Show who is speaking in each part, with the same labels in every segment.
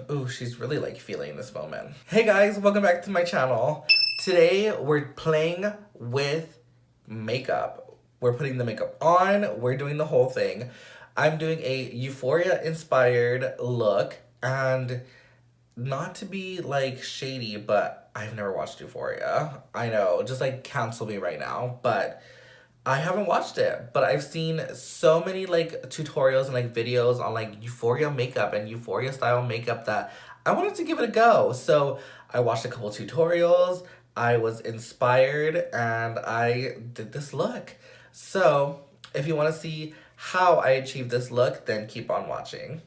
Speaker 1: Ooh, she's really like feeling this moment. Hey guys, welcome back to my channel. Today we're playing with makeup. We're putting the makeup on, we're doing the whole thing. I'm doing a Euphoria inspired look, and not to be like shady, but I've never watched Euphoria. I know, just like cancel me right now, but I haven't watched it, but I've seen so many like tutorials and like videos on like Euphoria makeup and Euphoria style makeup that I wanted to give it a go. So I watched a couple tutorials, I was inspired, and I did this look. So if you want to see how I achieved this look, then keep on watching.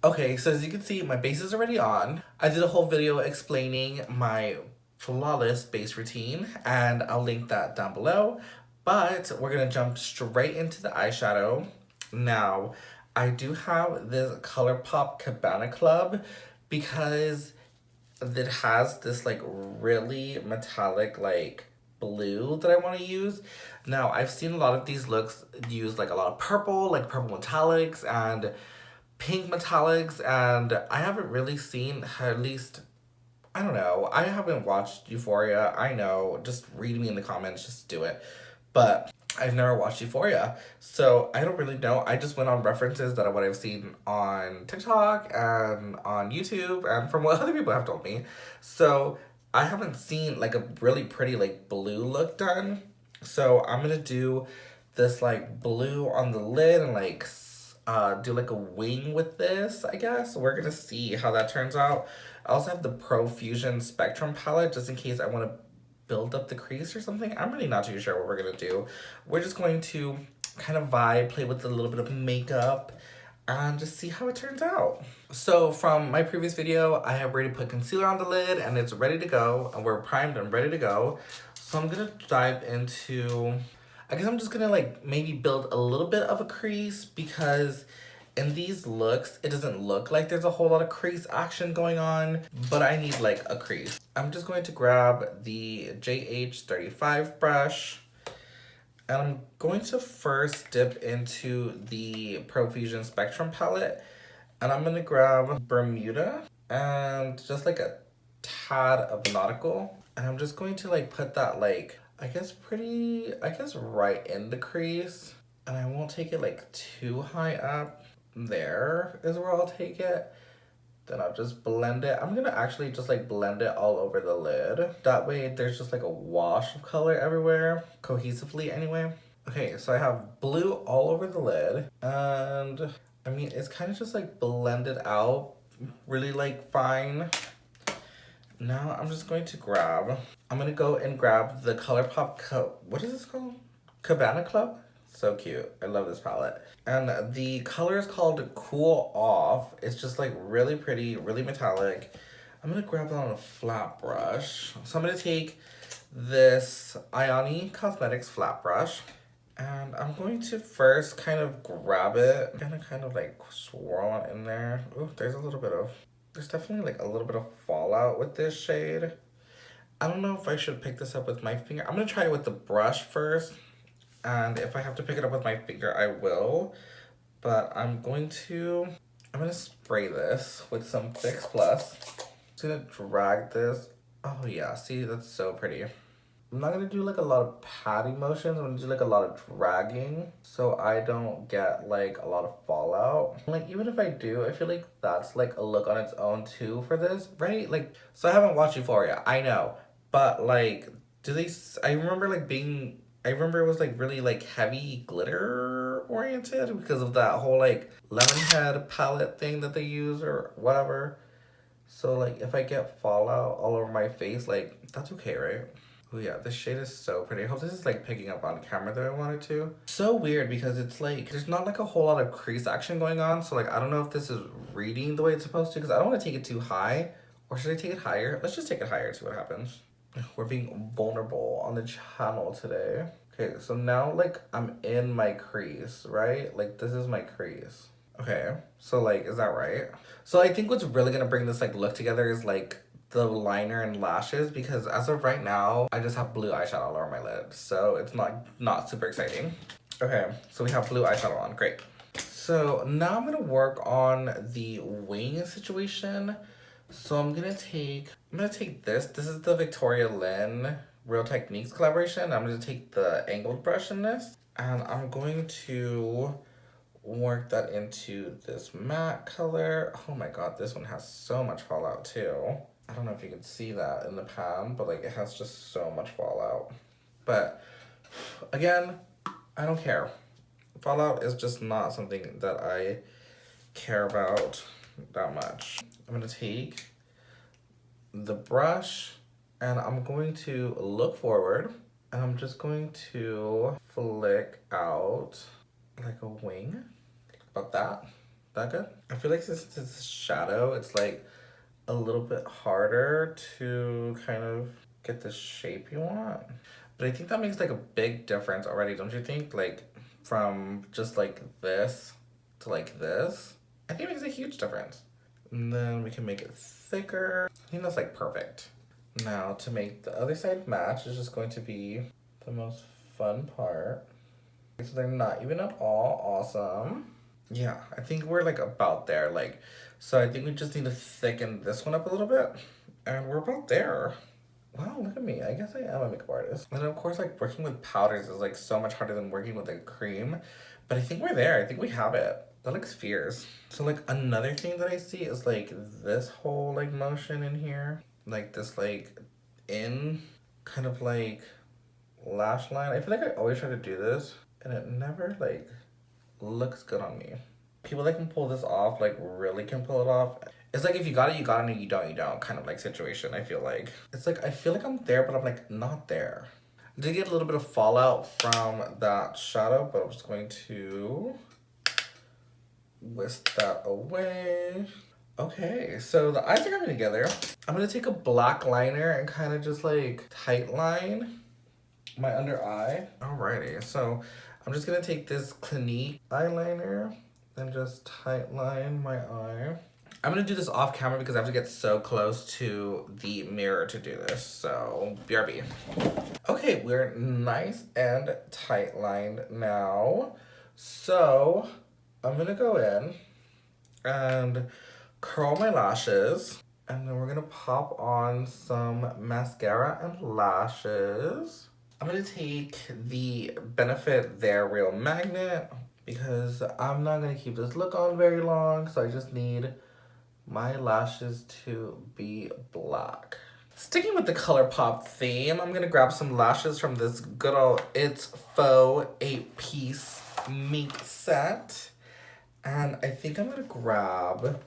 Speaker 1: Okay, so as you can see, my base is already on. I did a whole video explaining my flawless base routine, and I'll link that down below. But we're gonna jump straight into the eyeshadow. Now, I do have this Colourpop Cabana Club because it has this like really metallic like blue that I want to use. Now, I've seen a lot of these looks use like a lot of purple, like purple metallics and pink metallics, and I haven't really seen, at least, I don't know, I haven't watched Euphoria. I know, just read me in the comments, just do it. But I've never watched Euphoria, so I don't really know. I just went on references that what I've seen on TikTok and on YouTube and from what other people have told me. So I haven't seen like a really pretty like blue look done. So I'm gonna do this like blue on the lid and like do like a wing with this, I guess. We're gonna see how that turns out. I also have the Pro Fusion Spectrum palette just in case I want to build up the crease or something. I'm really not too sure what we're gonna do. We're just going to kind of vibe, play with a little bit of makeup, and just see how it turns out. So from my previous video, I have already put concealer on the lid and it's ready to go, and we're primed and ready to go. So I'm gonna dive into, I guess I'm just gonna like maybe build a little bit of a crease because in these looks, it doesn't look like there's a whole lot of crease action going on, but I need like a crease. I'm just going to grab the JH35 brush, and I'm going to first dip into the Profusion Spectrum palette, and I'm gonna grab Bermuda and just like a tad of Nautical, and I'm just going to like put that like, I guess right in the crease, and I won't take it like too high up. There is where I'll take it. Then I'll just blend it. I'm gonna actually just like blend it all over the lid. That way there's just like a wash of color everywhere, cohesively anyway. Okay, so I have blue all over the lid, and I mean, it's kind of just like blended out really like fine. Now I'm just going to I'm gonna go and grab the Colourpop, what is this called? Cabana Club? So cute. I love this palette. And the color is called Cool Off. It's just like really pretty, really metallic. I'm gonna grab that on a flat brush. So I'm gonna take this Ioni Cosmetics flat brush, and I'm going to first kind of grab it. I'm gonna kind of like swirl it in there. Oh, there's definitely like a little bit of fallout with this shade. I don't know if I should pick this up with my finger. I'm gonna try it with the brush first, and if I have to pick it up with my finger, I will. But I'm gonna spray this with some Fix Plus. Just gonna drag this. Oh yeah, see, that's so pretty. I'm not gonna do like a lot of patting motions. I'm gonna do like a lot of dragging so I don't get like a lot of fallout. Like even if I do, I feel like that's like a look on its own too for this, right? Like, so I haven't watched Euphoria, I know, but like, I remember it was like really like heavy glitter oriented because of that whole like lemon head palette thing that they use or whatever. So like if I get fallout all over my face, like that's okay, right? Oh yeah, this shade is so pretty. I hope this is like picking up on camera that I wanted to. So weird because it's like there's not like a whole lot of crease action going on. So like I don't know if this is reading the way it's supposed to because I don't want to take it too high. Or should I take it higher? Let's just take it higher and see what happens. We're being vulnerable on the channel today. Okay, so now like I'm in my crease, right? Like this is my crease. Okay, so like, is that right? So I think what's really gonna bring this like look together is like the liner and lashes, because as of right now, I just have blue eyeshadow all over my lid. So it's not super exciting. Okay, so we have blue eyeshadow on, great. So now I'm gonna work on the wing situation. So I'm gonna take this. This is the Victoria Lynn Real Techniques collaboration. I'm gonna take the angled brush in this, and I'm going to work that into this matte color. Oh my god, this one has so much fallout too. I don't know if you can see that in the pan, but like it has just so much fallout. But again, I don't care. Fallout is just not something that I care about that much. I'm gonna take the brush and I'm going to look forward and I'm just going to flick out like a wing. About that. That good? I feel like since it's a shadow, it's like a little bit harder to kind of get the shape you want. But I think that makes like a big difference already, don't you think? Like from just like this to like this. I think it makes a huge difference. And then we can make it thicker. I think that's like perfect. Now to make the other side match is just going to be the most fun part. So they're not even at all awesome. Yeah, I think we're like about there. Like, so I think we just need to thicken this one up a little bit. And we're about there. Wow, look at me. I guess I am a makeup artist. And of course, like working with powders is like so much harder than working with a cream. But I think we're there. I think we have it. That looks fierce. So like another thing that I see is like this whole like motion in here. Like this like in kind of like lash line. I feel like I always try to do this and it never like looks good on me. People that can pull this off like really can pull it off. It's like if you got it, you got it, and you don't kind of like situation, I feel like. It's like I feel like I'm there, but I'm like not there. I did get a little bit of fallout from that shadow, but I'm just going to whisk that away. Okay, so the eyes are coming together. I'm gonna take a black liner and kind of just like tight line my under eye. Alrighty, so I'm just gonna take this Clinique eyeliner and just tight line my eye. I'm gonna do this off camera because I have to get so close to the mirror to do this, so BRB. Okay, we're nice and tight lined now. So I'm gonna go in and curl my lashes, and then we're gonna pop on some mascara and lashes. I'm gonna take the Benefit They're Real Magnet because I'm not gonna keep this look on very long, so I just need my lashes to be black. Sticking with the Colourpop theme, I'm gonna grab some lashes from this good old It's Faux 8-piece mink set. And I think I'm gonna grab,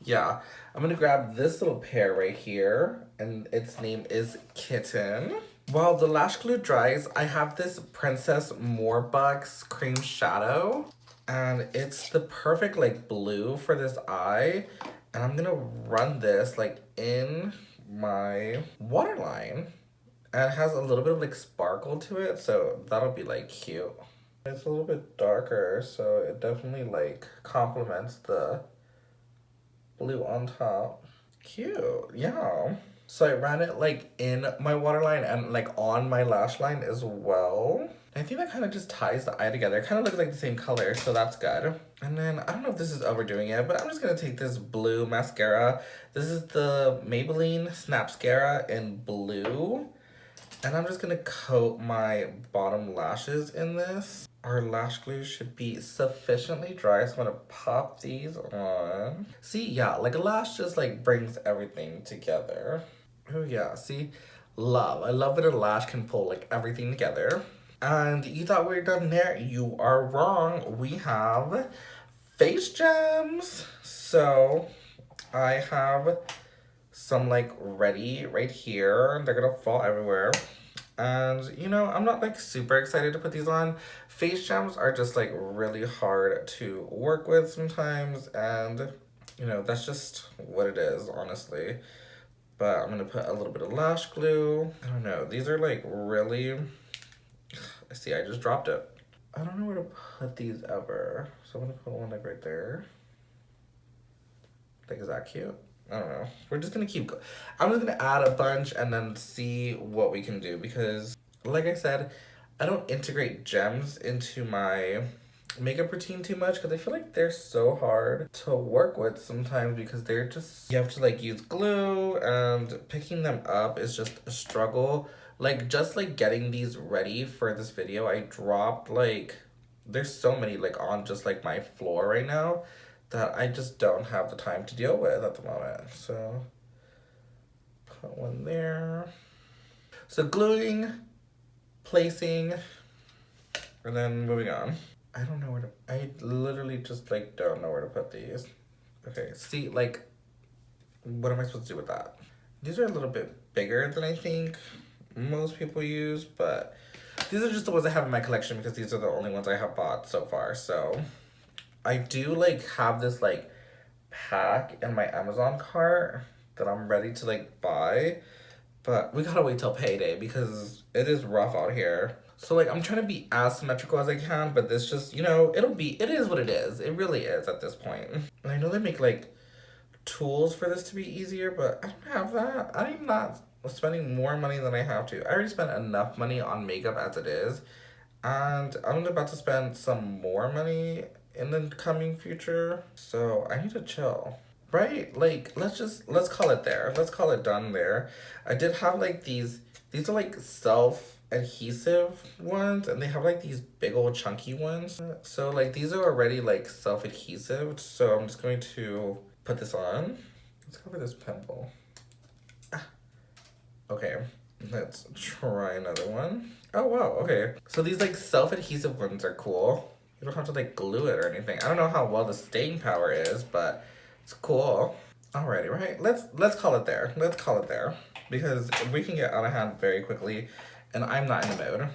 Speaker 1: yeah, I'm gonna grab this little pair right here, and its name is Kitten. While the lash glue dries, I have this Princess Moorbucks cream shadow, and it's the perfect like blue for this eye. And I'm gonna run this like in my waterline, and it has a little bit of like sparkle to it, so that'll be like cute. It's a little bit darker, so it definitely like complements the blue on top. Cute, yeah. So I ran it like in my waterline and like on my lash line as well. I think that kind of just ties the eye together. It kind of looks like the same color, so that's good. And then, I don't know if this is overdoing it, but I'm just going to take this blue mascara. This is the Maybelline Snapscara in blue. And I'm just going to coat my bottom lashes in this. Our lash glue should be sufficiently dry, so I'm going to pop these on. See, yeah, like a lash just like brings everything together. Oh yeah, see? Love. I love that a lash can pull like everything together. And you thought we were done there? You are wrong. We have face gems. So I have some like ready right here. They're gonna fall everywhere. And you know, I'm not like super excited to put these on. Face gems are just like really hard to work with sometimes. And you know, that's just what it is, honestly. But I'm gonna put a little bit of lash glue. I don't know, these are like really, see, I just dropped it. I don't know where to put these ever. So I'm gonna put one like right there. Like, is that cute? I don't know. We're just gonna keep going. I'm just gonna add a bunch and then see what we can do because, like I said, I don't integrate gems into my makeup routine too much because I feel like they're so hard to work with sometimes because they're just, you have to like use glue and picking them up is just a struggle. Like just like getting these ready for this video, I dropped like, there's so many like on just like my floor right now that I just don't have the time to deal with at the moment. So put one there. So gluing, placing, and then moving on. I don't know where to, I literally just like don't know where to put these. Okay, see, like, what am I supposed to do with that? These are a little bit bigger than I think most people use, but these are just the ones I have in my collection because these are the only ones I have bought so far. So I do like have this like pack in my Amazon cart that I'm ready to like buy, but we gotta wait till payday because it is rough out here. So like I'm trying to be as symmetrical as I can, but this just, you know, it is what it is. It really is at this point. And I know they make like tools for this to be easier, but I don't have that. I'm not spending more money than I have to. I already spent enough money on makeup as it is, and I'm about to spend some more money in the coming future. So I need to chill. Right? Like let's call it there. Let's call it done there. I did have like these are like self-adhesive ones, and they have like these big old chunky ones. So like these are already like self-adhesive, so I'm just going to put this on. Let's cover this pimple. Okay, let's try another one. Oh wow, okay. So these like self-adhesive ones are cool. You don't have to like glue it or anything. I don't know how well the staying power is, but it's cool. Alrighty, right? Let's call it there. Let's call it there. Because we can get out of hand very quickly, and I'm not in the mood.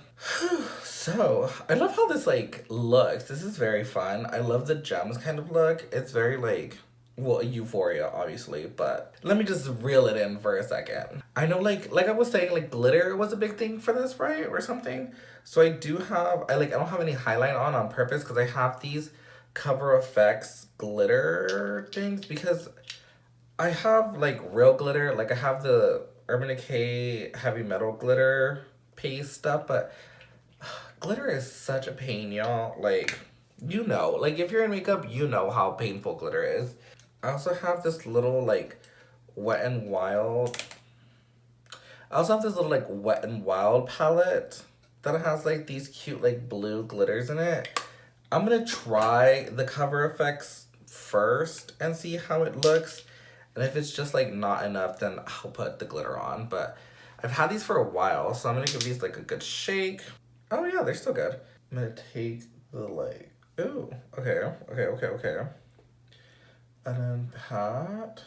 Speaker 1: So, I love how this like looks. This is very fun. I love the gems kind of look. It's very like, well, Euphoria, obviously, but let me just reel it in for a second. I know, like I was saying, like, glitter was a big thing for this, right? Or something. So I do have, I don't have any highlight on purpose because I have these Cover FX glitter things because I have, like, real glitter. Like, I have the Urban Decay Heavy Metal glitter paste stuff, but glitter is such a pain, y'all. Like, you know, like, if you're in makeup, you know how painful glitter is. I also have this little, like, Wet n Wild. I also have this little, like, Wet n Wild palette that has, like, these cute, like, blue glitters in it. I'm gonna try the Cover FX first and see how it looks. And if it's just, like, not enough, then I'll put the glitter on. But I've had these for a while, so I'm gonna give these, like, a good shake. Oh, yeah, they're still good. I'm gonna take the, like, ooh, okay. And then pat.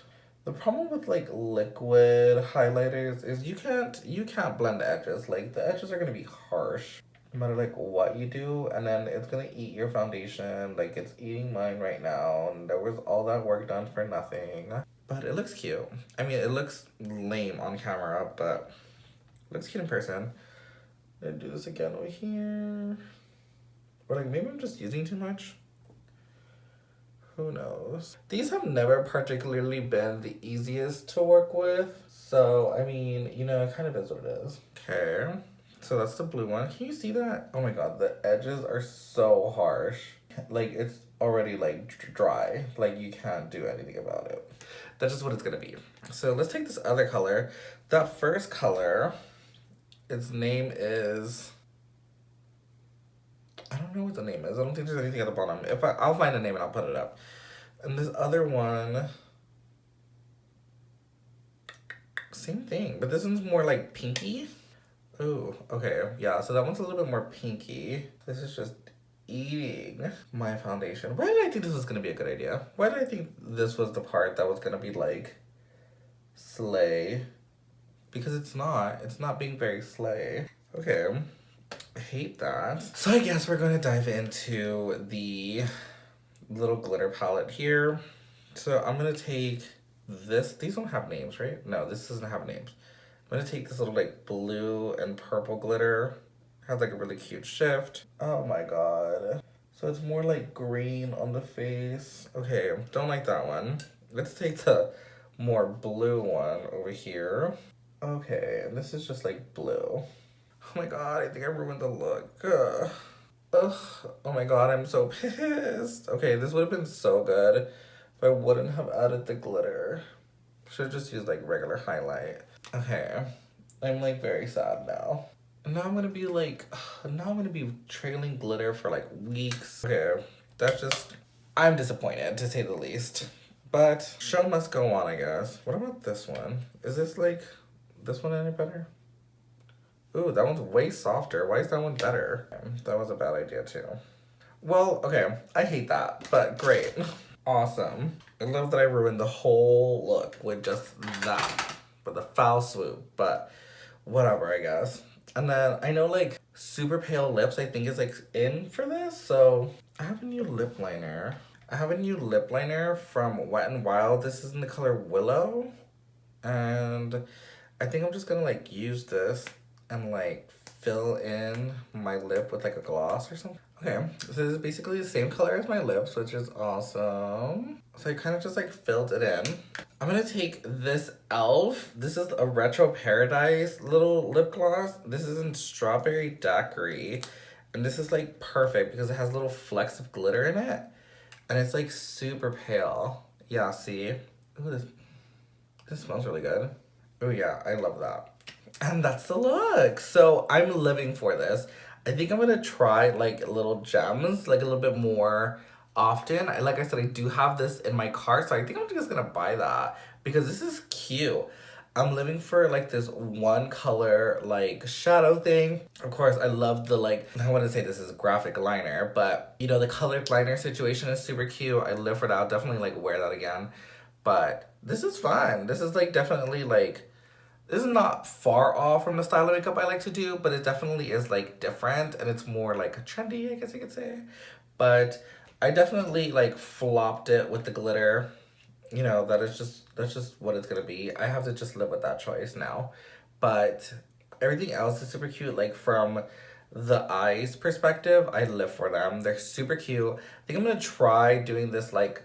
Speaker 1: The problem with like liquid highlighters is you can't blend the edges. Like the edges are gonna be harsh no matter like what you do, and then it's gonna eat your foundation. Like it's eating mine right now, and there was all that work done for nothing. But it looks cute. I mean, it looks lame on camera, but it looks cute in person. I'm gonna do this again over here. Or like maybe I'm just using too much. Who knows? These have never particularly been the easiest to work with. So, I mean, you know, it kind of is what it is. Okay. So that's the blue one. Can you see that? Oh my god, the edges are so harsh. Like, it's already, like, dry. Like, you can't do anything about it. That's just what it's gonna be. So let's take this other color. That first color, its name is... I don't know what the name is. I don't think there's anything at the bottom. I'll find a name and I'll put it up. And this other one, same thing, but this one's more like pinky. Ooh, okay, yeah, so that one's a little bit more pinky. This is just eating my foundation. Why did I think this was gonna be a good idea? Why did I think this was the part that was gonna be like slay? Because it's not being very slay. Okay. I hate that. So I guess we're going to dive into the little glitter palette here. So I'm going to take this. These don't have names, right? No, this doesn't have names. I'm going to take this little like blue and purple glitter. It has like a really cute shift. Oh my god. So it's more like green on the face. Okay, don't like that one. Let's take the more blue one over here. Okay, and this is just like blue. Oh my god, I think I ruined the look. Ugh. Ugh. Oh my god, I'm so pissed. Okay, this would have been so good if I wouldn't have added the glitter. Should have just used like regular highlight. Okay. I'm like very sad now. Now I'm gonna be like, now I'm gonna be trailing glitter for like weeks. Okay, that's just, I'm disappointed to say the least. But show must go on, I guess. What about this one? Is this like, this one any better? Ooh, that one's way softer. Why is that one better? That was a bad idea too. Well, okay, I hate that, but great. Awesome. I love that I ruined the whole look with just that, with a foul swoop, but whatever, I guess. And then I know like super pale lips I think is like in for this, so I have a new lip liner. I have a new lip liner from Wet n Wild. This is in the color Willow, and I think I'm just gonna like use this and like fill in my lip with like a gloss or something. Okay, so this is basically the same color as my lips, which is awesome. So I kind of just like filled it in. I'm gonna take this e.l.f. This is a Retro Paradise little lip gloss. This is in Strawberry Daiquiri. And this is like perfect because it has little flecks of glitter in it. And it's like super pale. Yeah, see? Ooh, this smells really good. Oh yeah, I love that. And that's the look. So I'm living for this. I think I'm gonna try like little gems, like a little bit more often. Like I said, I do have this in my cart, so I think I'm just gonna buy that because this is cute. I'm living for like this one color like shadow thing. Of course, I love the like, I want to say this is a graphic liner, but you know, the colored liner situation is super cute. I live for that. I'll definitely like wear that again. But this is fun. This is like definitely like, this is not far off from the style of makeup I like to do, but it definitely is like different and it's more like trendy, I guess you could say. But I definitely like flopped it with the glitter. You know, that's just what it's gonna be. I have to just live with that choice now. But everything else is super cute. Like from the eyes perspective, I live for them. They're super cute. I think I'm gonna try doing this like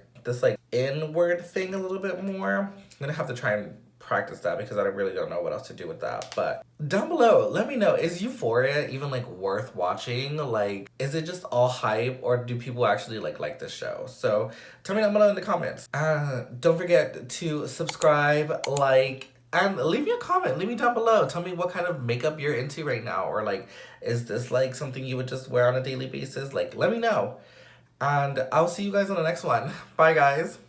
Speaker 1: inward thing a little bit more. I'm gonna have to try and practice that because I really don't know what else to do with that. But down below, let me know, is Euphoria even like worth watching? Like, is it just all hype or do people actually like this show? So tell me down below in the comments. Don't forget to subscribe, like, and leave me a comment. Leave me down below. Tell me what kind of makeup you're into right now, or like, is this like something you would just wear on a daily basis? Like, let me know. And I'll see you guys on the next one. Bye guys.